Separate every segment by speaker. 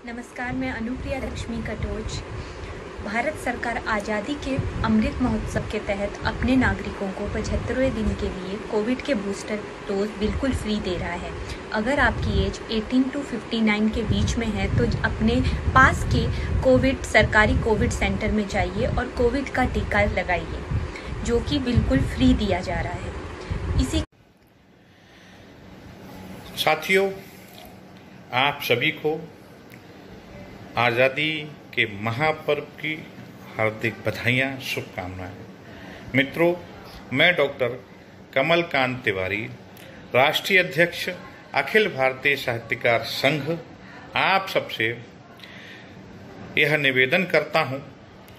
Speaker 1: नमस्कार, मैं अनुप्रिया लक्ष्मी कटोच। भारत सरकार आज़ादी के अमृत महोत्सव के तहत अपने नागरिकों को 75वें दिन के लिए कोविड के बूस्टर डोज बिल्कुल फ्री दे रहा है। अगर आपकी एज 18 to 59 के बीच में है तो अपने पास के सरकारी कोविड सेंटर में जाइए और कोविड का टीका लगाइए, जो कि बिल्कुल फ्री दिया जा रहा है। इसी
Speaker 2: साथियों, आप सभी को आज़ादी के महापर्व की हार्दिक बधाइयाँ, शुभकामनाएं। मित्रों, मैं डॉक्टर कमलकांत तिवारी, राष्ट्रीय अध्यक्ष अखिल भारतीय साहित्यकार संघ, आप सबसे यह निवेदन करता हूं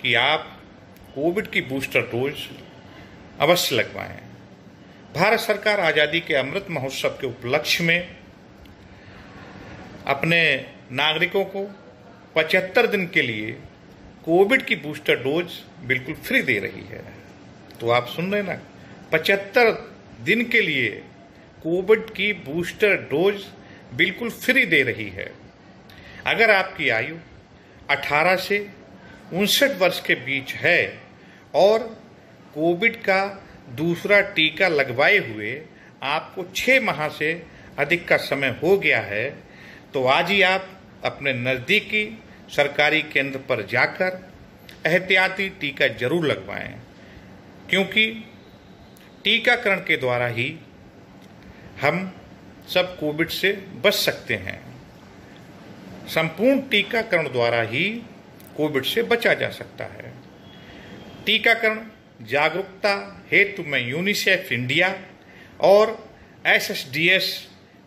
Speaker 2: कि आप कोविड की बूस्टर डोज अवश्य लगवाएं। भारत सरकार आज़ादी के अमृत महोत्सव के उपलक्ष्य में अपने नागरिकों को 75 दिन के लिए कोविड की बूस्टर डोज बिल्कुल फ्री दे रही है। तो आप सुन रहे ना, 75 दिन के लिए कोविड की बूस्टर डोज बिल्कुल फ्री दे रही है। अगर आपकी आयु 18 से 59 वर्ष के बीच है और कोविड का दूसरा टीका लगवाए हुए आपको 6 माह से अधिक का समय हो गया है, तो आज ही आप अपने नज़दीकी सरकारी केंद्र पर जाकर एहतियाती टीका जरूर लगवाएं, क्योंकि टीकाकरण के द्वारा ही हम सब कोविड से बच सकते हैं। संपूर्ण टीकाकरण द्वारा ही कोविड से बचा जा सकता है। टीकाकरण जागरूकता हेतु मैं यूनिसेफ इंडिया और SSDS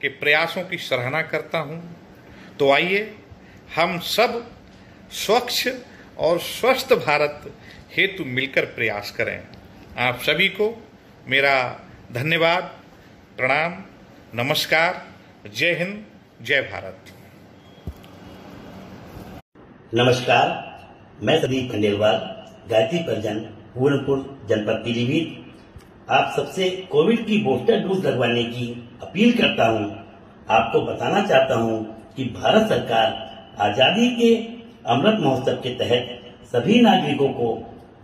Speaker 2: के प्रयासों की सराहना करता हूं। तो आइए हम सब स्वच्छ और स्वस्थ भारत हेतु मिलकर प्रयास करें। आप सभी को मेरा धन्यवाद, प्रणाम, नमस्कार, जय हिंद, जय भारत।
Speaker 3: नमस्कार, मैं संदीप खंडेलवाल, गायत्री परिजन, पूरनपुर, जनपद पीलीभीत। आप सबसे कोविड की बूस्टर डोज लगवाने की अपील करता हूं। आपको बताना चाहता हूं कि भारत सरकार आजादी के अमृत महोत्सव के तहत सभी नागरिकों को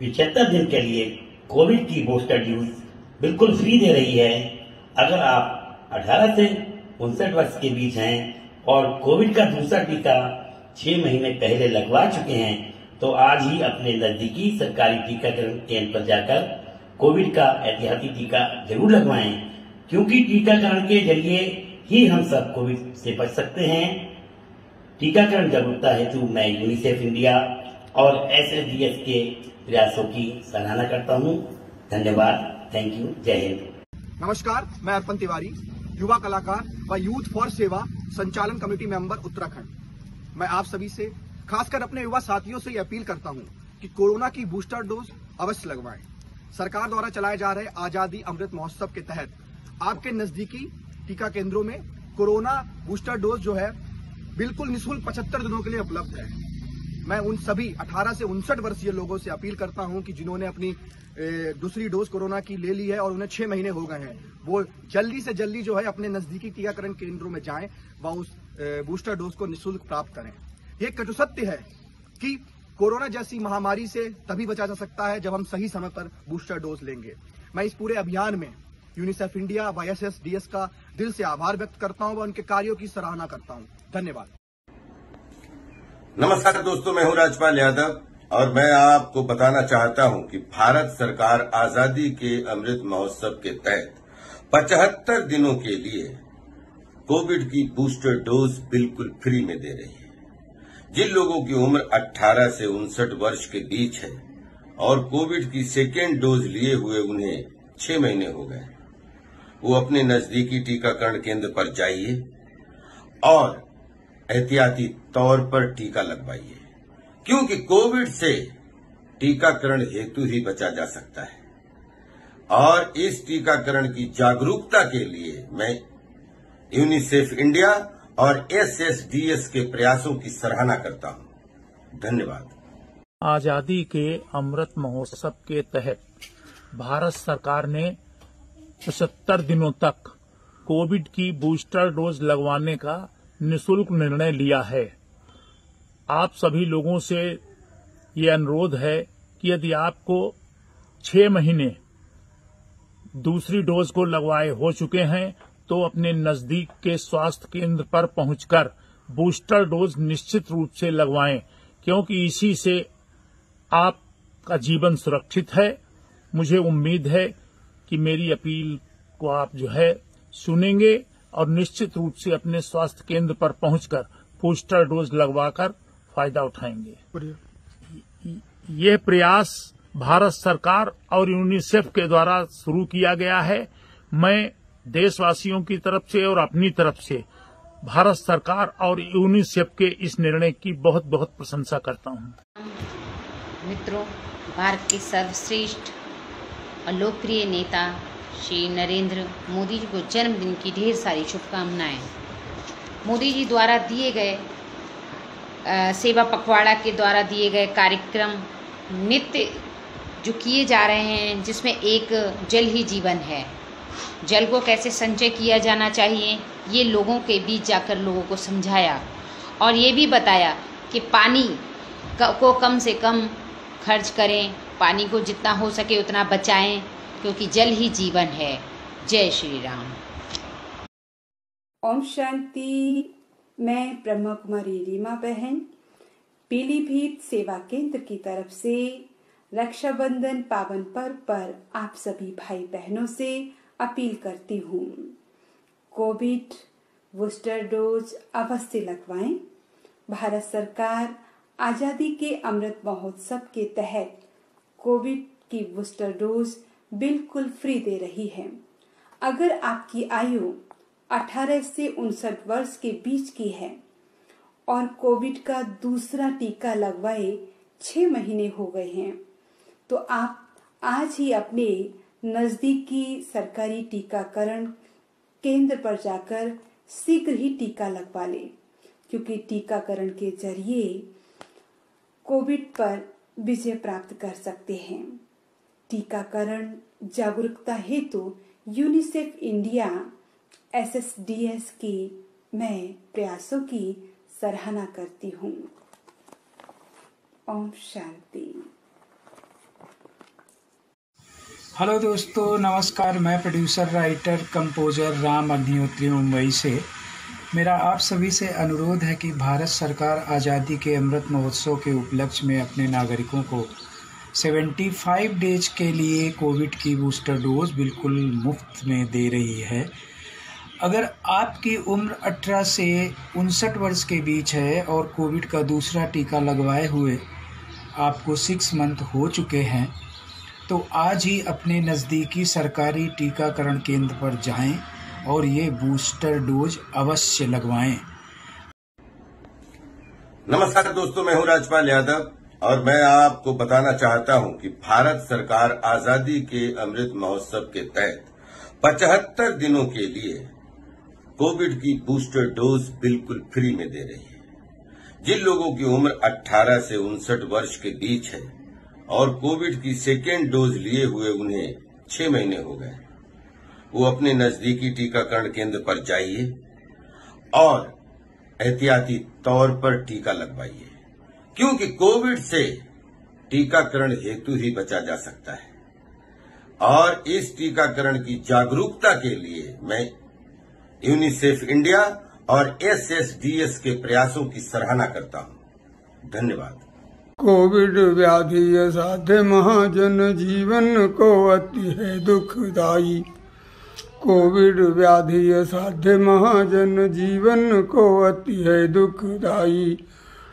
Speaker 3: 75 दिन के लिए कोविड की बूस्टर डोज बिल्कुल फ्री दे रही है। अगर आप 18 से 59 वर्ष के बीच हैं और कोविड का दूसरा टीका 6 महीने पहले लगवा चुके हैं, तो आज ही अपने नजदीकी सरकारी टीकाकरण केंद्र पर जाकर कोविड का एहतियाती टीका जरूर लगवाएं, क्योंकि टीकाकरण के जरिए ही हम सब कोविड से बच सकते हैं। टीकाकरण जागरूकता हेतु मैं यूनिसेफ इंडिया और SSDS के प्रयासों की सराहना करता हूं। धन्यवाद, थैंक यू, जय हिंद।
Speaker 4: नमस्कार, मैं अर्पण तिवारी, युवा कलाकार व यूथ फॉर सेवा संचालन कमेटी मेंबर उत्तराखंड। मैं आप सभी से, खासकर अपने युवा साथियों से ये अपील करता हूं कि कोरोना की बूस्टर डोज अवश्य लगवाएं। सरकार द्वारा चलाए जा रहे आजादी अमृत महोत्सव के तहत आपके नजदीकी टीका केंद्रों में कोरोना बूस्टर डोज जो है बिल्कुल निःशुल्क 75 दिनों के लिए उपलब्ध है। मैं उन सभी 18 से 59 वर्षीय लोगों से अपील करता हूं कि जिन्होंने अपनी दूसरी डोज कोरोना की ले ली है और उन्हें 6 महीने हो गए हैं, वो जल्दी से जल्दी जो है अपने नजदीकी टीकाकरण केंद्रों में जाएं व उस बूस्टर डोज को निःशुल्क प्राप्त करें। ये कटु सत्य है कि कोरोना जैसी महामारी से तभी बचा जा सकता है जब हम सही समय पर बूस्टर डोज लेंगे। मैं इस पूरे अभियान में यूनिसेफ इंडिया व SSDS का दिल से आभार व्यक्त करता हूं व उनके कार्यों की सराहना करता हूं। धन्यवाद।
Speaker 5: नमस्कार दोस्तों, मैं हूं राजपाल यादव और मैं आपको बताना चाहता हूं कि भारत सरकार आजादी के अमृत महोत्सव के तहत 75 दिनों के लिए कोविड की बूस्टर डोज बिल्कुल फ्री में दे रही है। जिन लोगों की उम्र 18 से 59 वर्ष के बीच है और कोविड की सेकेंड डोज लिए हुए उन्हें 6 महीने हो गए, वो अपने नजदीकी टीकाकरण केंद्र पर जाइए और एहतियाती तौर पर टीका लगवाइए, क्योंकि कोविड से टीकाकरण हेतु ही बचा जा सकता है। और इस टीकाकरण की जागरूकता के लिए मैं यूनिसेफ इंडिया और SSDS के प्रयासों की सराहना करता हूं। धन्यवाद।
Speaker 6: आजादी के अमृत महोत्सव के तहत भारत सरकार ने 75 दिनों तक कोविड की बूस्टर डोज लगवाने का निःशुल्क निर्णय लिया है। आप सभी लोगों से ये अनुरोध है कि यदि आपको 6 महीने दूसरी डोज को लगवाए हो चुके हैं तो अपने नजदीक के स्वास्थ्य केंद्र पर पहुंचकर बूस्टर डोज निश्चित रूप से लगवाएं, क्योंकि इसी से आपका जीवन सुरक्षित है। मुझे उम्मीद है कि मेरी अपील को आप सुनेंगे और निश्चित रूप से अपने स्वास्थ्य केंद्र पर पहुंचकर बूस्टर डोज लगवाकर फायदा उठाएंगे। यह प्रयास भारत सरकार और यूनिसेफ के द्वारा शुरू किया गया है। मैं देशवासियों की तरफ से और अपनी तरफ से भारत सरकार और यूनिसेफ के इस निर्णय की बहुत बहुत प्रशंसा करता हूं।
Speaker 7: मित्रों, भारत के सर्वश्रेष्ठ और लोकप्रिय नेता श्री नरेंद्र मोदी जी को जन्मदिन की ढेर सारी शुभकामनाएं। मोदी जी द्वारा दिए गए सेवा पखवाड़ा के द्वारा दिए गए कार्यक्रम नित्य जो किए जा रहे हैं, जिसमें एक जल ही जीवन है, जल को कैसे संचय किया जाना चाहिए, ये लोगों के बीच जाकर लोगों को समझाया और ये भी बताया कि पानी को कम से कम खर्च करें, पानी को जितना हो सके उतना बचाएं, क्योंकि जल ही जीवन है। जय श्री राम।
Speaker 8: ओम शांति। मैं ब्रह्मा कुमारी रीमा बहन पीलीभीत सेवा केंद्र की तरफ से रक्षाबंधन पावन पर्व पर आप सभी भाई बहनों से अपील करती हूँ, कोविड बूस्टर डोज अवश्य लगवाएं। भारत सरकार आजादी के अमृत महोत्सव के तहत कोविड की बूस्टर डोज बिल्कुल फ्री दे रही है। अगर आपकी आयु 18 से 59 वर्ष के बीच की है और कोविड का दूसरा टीका लगवाए 6 महीने हो गए हैं, तो आप आज ही अपने नजदीकी सरकारी टीकाकरण केंद्र पर जाकर शीघ्र ही टीका लगवा लें, क्योंकि टीकाकरण के जरिए कोविड पर विजय प्राप्त कर सकते हैं। टीकाकरण जागरूकता हेतु यूनिसेफ इंडिया SSDS की मैं प्रयासों की सराहना करती हूँ। ओम शांति।
Speaker 9: हेलो दोस्तों, नमस्कार। मैं producer, writer, composer Ram Agnihotri Mumbai से। मेरा आप सभी से अनुरोध है कि भारत सरकार आज़ादी के अमृत महोत्सव के उपलक्ष्य में अपने नागरिकों को 75 डेज के लिए कोविड की बूस्टर डोज बिल्कुल मुफ्त में दे रही है। अगर आपकी उम्र 18 से 59 वर्ष के बीच है और कोविड का दूसरा टीका लगवाए हुए आपको 6 मंथ हो चुके हैं, तो आज ही अपने नज़दीकी सरकारी टीकाकरण केंद्र पर जाएं और ये बूस्टर डोज अवश्य लगवाएं।
Speaker 5: नमस्कार दोस्तों, मैं हूं राजपाल यादव और मैं आपको बताना चाहता हूं कि भारत सरकार आजादी के अमृत महोत्सव के तहत 75 दिनों के लिए कोविड की बूस्टर डोज बिल्कुल फ्री में दे रही है। जिन लोगों की उम्र 18 से 59 वर्ष के बीच है और कोविड की सेकेंड डोज लिए हुए उन्हें 6 महीने हो गए, वो अपने नजदीकी टीकाकरण केंद्र पर जाइए और एहतियाती तौर पर टीका लगवाइए, क्योंकि कोविड से टीकाकरण हेतु ही बचा जा सकता है। और इस टीकाकरण की जागरूकता के लिए मैं यूनिसेफ इंडिया और SSDS के प्रयासों की सराहना करता हूं। धन्यवाद।
Speaker 10: कोविड व्याधि असाध्य महाजन जीवन को अति है दुखदाई। कोविड व्याधि असाध्य महाजन जीवन को अति है दुखदाई।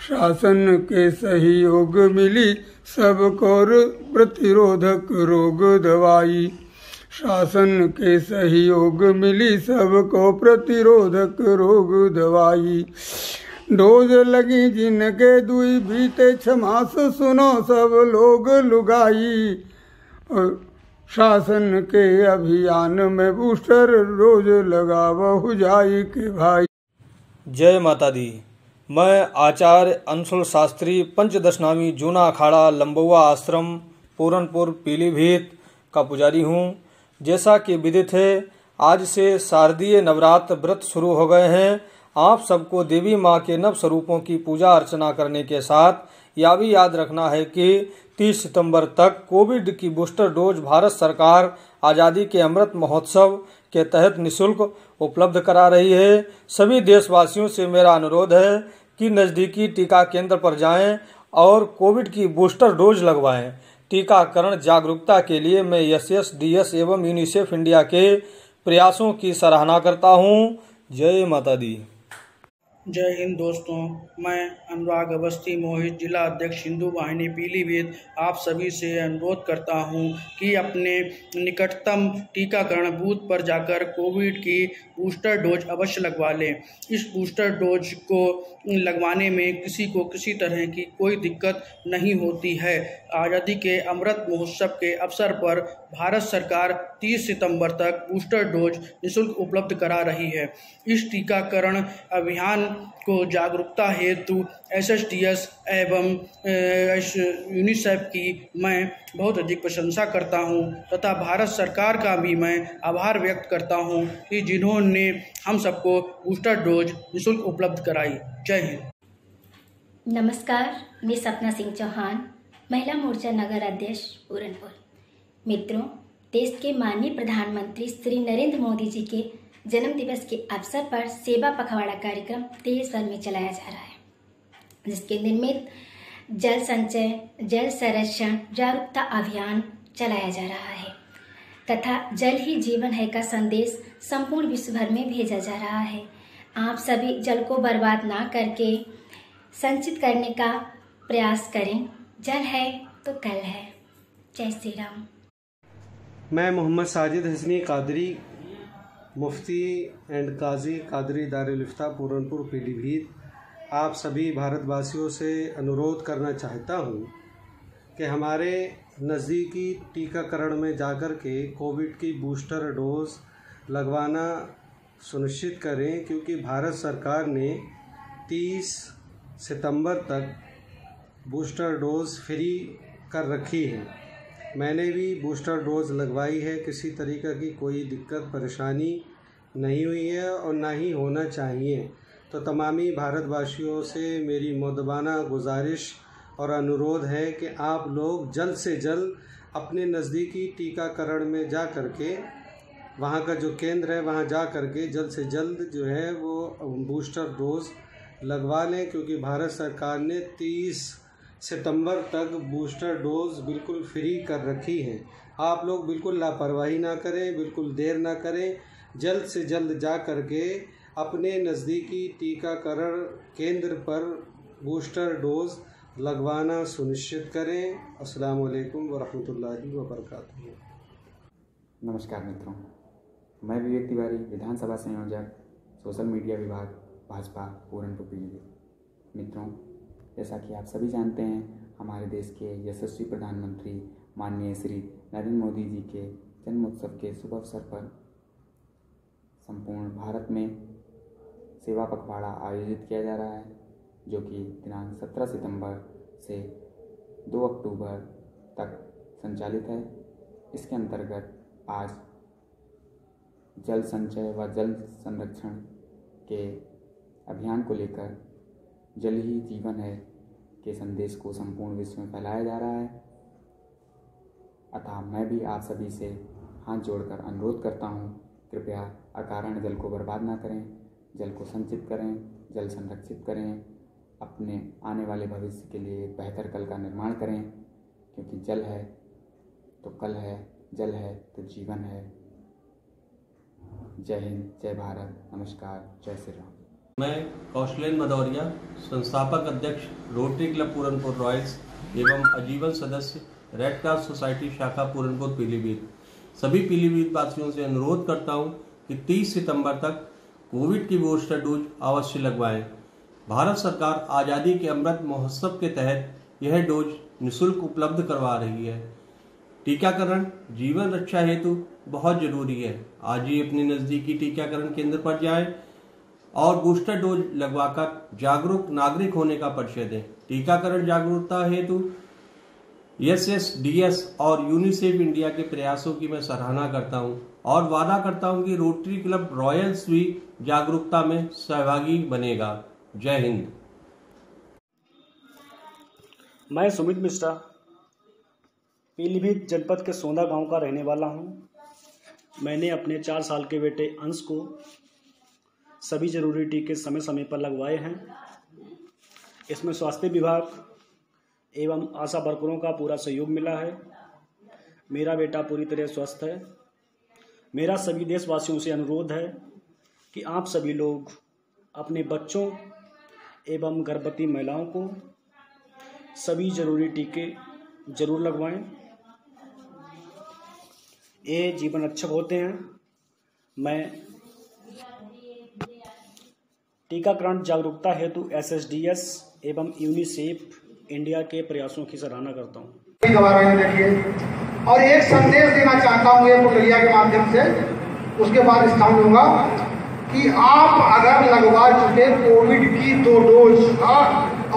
Speaker 10: शासन के सहयोग मिली सबको प्रतिरोधक रोग दवाई। शासन के सहयोग मिली सबको प्रतिरोधक रोग दवाई। डोज लगी जिनके दुई बीते 6 मास, सुनो सब लोग लुगाई। शासन के अभियान में बूस्टर डोज लगावहु जाई के भाई।
Speaker 11: जय माता दी। मैं आचार्य अंशुल शास्त्री पंचदशनामी जूना अखाड़ा लंबुआ आश्रम पूरनपुर पीलीभीत का पुजारी हूँ। जैसा कि विदित है, आज से शारदीय नवरात्र व्रत शुरू हो गए हैं। आप सबको देवी माँ के नव स्वरूपों की पूजा अर्चना करने के साथ यह भी याद रखना है कि 30 सितंबर तक कोविड की बूस्टर डोज भारत सरकार आज़ादी के अमृत महोत्सव के तहत निःशुल्क उपलब्ध करा रही है। सभी देशवासियों से मेरा अनुरोध है कि नज़दीकी टीका केंद्र पर जाएं और कोविड की बूस्टर डोज लगवाएं। टीकाकरण जागरूकता के लिए मैं SSDS एवं यूनिसेफ इंडिया के प्रयासों की सराहना करता हूं। जय माता दी।
Speaker 12: जय हिंद दोस्तों, मैं अनुराग अवस्थी मोहित, जिला अध्यक्ष हिंदू वाहिनी पीलीभीत, आप सभी से अनुरोध करता हूं कि अपने निकटतम टीकाकरण बूथ पर जाकर कोविड की बूस्टर डोज अवश्य लगवा लें। इस बूस्टर डोज को लगवाने में किसी को किसी तरह की कोई दिक्कत नहीं होती है। आज़ादी के अमृत महोत्सव के अवसर पर भारत सरकार 30 सितंबर तक बूस्टर डोज निःशुल्क उपलब्ध करा रही है। इस टीकाकरण अभियान को जागरूकता हेतु SSDS एवं यूनिसेफ की मैं बहुत अधिक प्रशंसा करता हूं तथा भारत सरकार का भी मैं आभार व्यक्त करता हूं कि जिन्होंने हम सबको बूस्टर डोज निःशुल्क उपलब्ध कराई। जय हिंद।
Speaker 13: नमस्कार, मैं सपना सिंह चौहान, महिला मोर्चा नगर अध्यक्ष पूरनपुर। मित्रों, देश के माननीय प्रधानमंत्री श्री नरेंद्र मोदी जी के जन्म दिवस के अवसर पर सेवा पखवाड़ा कार्यक्रम देश भर में चलाया जा रहा है, जिसके निर्मित जल संचय, जल संरक्षण जागरूकता अभियान चलाया जा रहा है तथा जल ही जीवन है का संदेश संपूर्ण विश्व भर में भेजा जा रहा है। आप सभी जल को बर्बाद ना करके संचित करने का प्रयास करें। जल है तो कल है। जय श्री राम।
Speaker 14: मैं मोहम्मद साजिद हसनी कादरी, मुफ्ती एंड काजी कादरी दारुल इफ्ता पूरनपुर पीलीभीत, आप सभी भारतवासियों से अनुरोध करना चाहता हूँ कि हमारे नज़दीकी टीकाकरण में जाकर के कोविड की बूस्टर डोज लगवाना सुनिश्चित करें, क्योंकि भारत सरकार ने 30 सितंबर तक बूस्टर डोज फ्री कर रखी है। मैंने भी बूस्टर डोज लगवाई है, किसी तरीक़े की कोई दिक्कत परेशानी नहीं हुई है और ना ही होना चाहिए। तो तमामी भारतवासियों से मेरी मुद्दबाना गुजारिश और अनुरोध है कि आप लोग जल्द से जल्द अपने नज़दीकी टीकाकरण में जा कर के, वहाँ का जो केंद्र है वहाँ जा कर के जल्द से जल्द जो है वो बूस्टर डोज लगवा लें, क्योंकि भारत सरकार ने 30 सितंबर तक बूस्टर डोज बिल्कुल फ्री कर रखी है। आप लोग बिल्कुल लापरवाही ना करें, बिल्कुल देर ना करें, जल्द से जल्द जा कर के अपने नज़दीकी टीकाकरण केंद्र पर बूस्टर डोज लगवाना सुनिश्चित करें। अस्सलाम वालेकुम वरहमतुल्लाहि वबरकातुहू।
Speaker 15: नमस्कार मित्रों, मैं विवेक तिवारी, विधानसभा संयोजक, सोशल मीडिया विभाग, भाजपा पूरनपुर पीलीभीत। मित्रों, जैसा कि आप सभी जानते हैं, हमारे देश के यशस्वी प्रधानमंत्री माननीय श्री नरेंद्र मोदी जी के जन्मोत्सव के शुभ अवसर पर संपूर्ण भारत में सेवा पखवाड़ा आयोजित किया जा रहा है, जो कि दिनांक 17 सितंबर से 2 अक्टूबर तक संचालित है। इसके अंतर्गत आज जल संचय व जल संरक्षण के अभियान को लेकर जल ही जीवन है के संदेश को संपूर्ण विश्व में फैलाया जा रहा है। अतः मैं भी आप सभी से हाथ जोड़कर अनुरोध करता हूँ, कृपया अकारण जल को बर्बाद ना करें, जल को संचित करें, जल संरक्षित करें, अपने आने वाले भविष्य के लिए एक बेहतर कल का निर्माण करें, क्योंकि जल है तो कल है, जल है तो जीवन है। जय हिंद, जय भारत, नमस्कार, जय श्री राम।
Speaker 16: मैं कौशलेन मदौरिया, संस्थापक अध्यक्ष रोटरी क्लब पूरनपुर रॉयल्स एवं आजीवन सदस्य रेड क्रॉस सोसाइटी शाखा पूरनपुर पीलीभीत, सभी पीलीभीत वासियों से अनुरोध करता हूं कि 30 सितंबर तक कोविड की बूस्टर डोज अवश्य लगवाएं। भारत सरकार आज़ादी के अमृत महोत्सव के तहत यह डोज निःशुल्क उपलब्ध करवा रही है। टीकाकरण जीवन रक्षा हेतु बहुत जरूरी है। आज ही अपने नज़दीकी टीकाकरण केंद्र पर जाएं और बूस्टर डोज लगवाकर जागरूक नागरिक होने का परिचय दें। टीकाकरण जागरूकता हेतु SSDS और यूनिसेफ इंडिया के प्रयासों की मैं सराहना करता हूं और वादा करता हूं कि रोटरी क्लब रॉयल्स भी जागरूकता में सहभागी बनेगा। जय हिंद।
Speaker 17: मैं सुमित मिश्रा पीलीभीत जनपद के सोंदा गांव का रहने वाला हूं। मैंने अपने 4 साल के बेटे अंश को सभी जरूरी टीके समय समय पर लगवाए हैं। इसमें स्वास्थ्य विभाग एवं आशा वर्करों का पूरा सहयोग मिला है। मेरा बेटा पूरी तरह स्वस्थ है। मेरा सभी देशवासियों से अनुरोध है कि आप सभी लोग अपने बच्चों एवं गर्भवती महिलाओं को सभी जरूरी टीके जरूर लगवाएं। ये जीवन रक्षक होते हैं। मैं टीकाकरण जागरूकता हेतु SSDS एवं यूनिसेफ इंडिया के प्रयासों की सराहना करता हूँ।
Speaker 18: और एक संदेश देना चाहता हूँ ये प्रक्रिया के माध्यम से, उसके बाद स्थान लूंगा कि आप अगर लगवा चुके कोविड की 2 डोज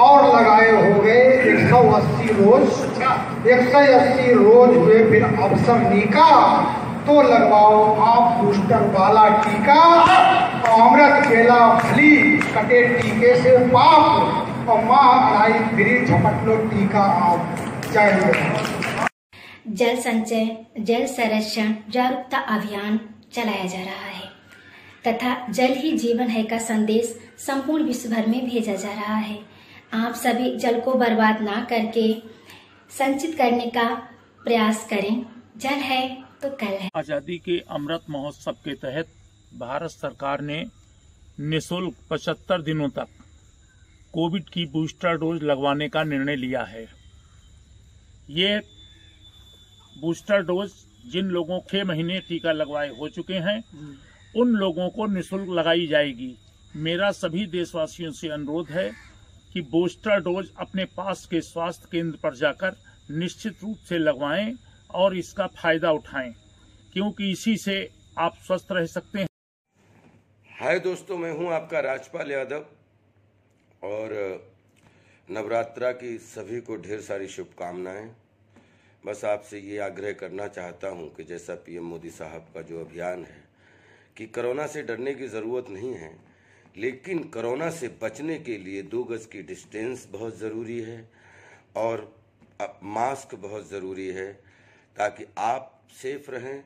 Speaker 18: और लगाए हो गए 180 रोज हुए फिर अवसरनिका, तो लगवाओ आप बूस्टर वाला टीका। अमृत केला फली कटे टीके से पाप और माँ अढ़ाई फ्री झपट लो टीका आप। जय हिंद।
Speaker 13: जल संचय जल संरक्षण जागरूकता अभियान चलाया जा रहा है तथा जल ही जीवन है का संदेश संपूर्ण विश्व भर में भेजा जा रहा है। आप सभी जल को बर्बाद ना करके संचित करने का प्रयास करें। जल है तो कल है।
Speaker 6: आजादी के अमृत महोत्सव के तहत भारत सरकार ने निःशुल्क 75 दिनों तक कोविड की बूस्टर डोज लगवाने का निर्णय लिया है। ये बूस्टर डोज जिन लोगों 6 महीने टीका लगवाए हो चुके हैं उन लोगों को निःशुल्क लगाई जाएगी। मेरा सभी देशवासियों से अनुरोध है कि बूस्टर डोज अपने पास के स्वास्थ्य केंद्र पर जाकर निश्चित रूप से लगवाएं और इसका फायदा उठाएं, क्योंकि इसी से आप स्वस्थ रह सकते हैं।
Speaker 5: हाय दोस्तों, मैं हूं आपका राजपाल यादव और नवरात्रा की सभी को ढेर सारी शुभकामनाएं। बस आपसे ये आग्रह करना चाहता हूं कि जैसा पीएम मोदी साहब का जो अभियान है कि कोरोना से डरने की ज़रूरत नहीं है, लेकिन कोरोना से बचने के लिए 2 गज की डिस्टेंस बहुत ज़रूरी है और मास्क बहुत ज़रूरी है, ताकि आप सेफ रहें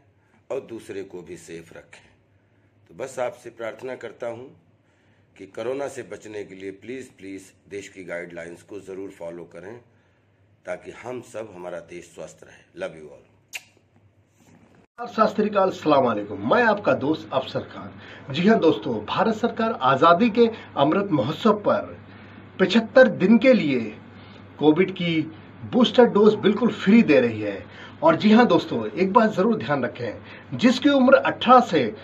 Speaker 5: और दूसरे को भी सेफ रखें। तो बस आपसे प्रार्थना करता हूं कि कोरोना से बचने के लिए प्लीज़ देश की गाइडलाइंस को ज़रूर फॉलो करें, ताकि हम सब, हमारा देश स्वस्थ रहे। Love you all.
Speaker 19: सत श्री अकाल, अस्सलाम वालेकुम। मैं आपका दोस्त अफसर खान। जी हाँ दोस्तों, भारत सरकार आज़ादी के अमृत महोत्सव पर 75 दिन के लिए कोविड की बूस्टर डोज बिल्कुल फ्री दे रही है। और जी हाँ दोस्तों, एक बात जरूर ध्यान रखें, जिसकी उम्र 18 से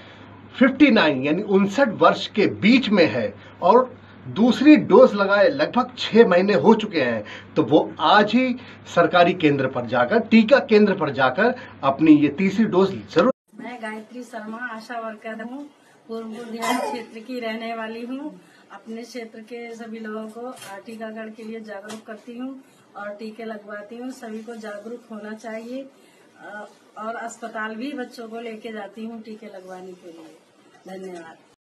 Speaker 19: 59 यानी 59 वर्ष के बीच में है और दूसरी डोज लगाए लगभग 6 महीने हो चुके हैं, तो वो आज ही सरकारी केंद्र पर जाकर, टीका केंद्र पर जाकर अपनी ये तीसरी डोज जरूर।
Speaker 20: मैं गायत्री शर्मा आशा वर्कर हूँ, पूर्णपुर क्षेत्र की रहने वाली हूँ। अपने क्षेत्र के सभी लोगों को टीकाकरण के लिए जागरूक करती हूँ और टीके लगवाती हूँ। सभी को जागरूक होना चाहिए और अस्पताल भी बच्चों को लेके जाती हूँ टीके लगवाने के लिए। धन्यवाद।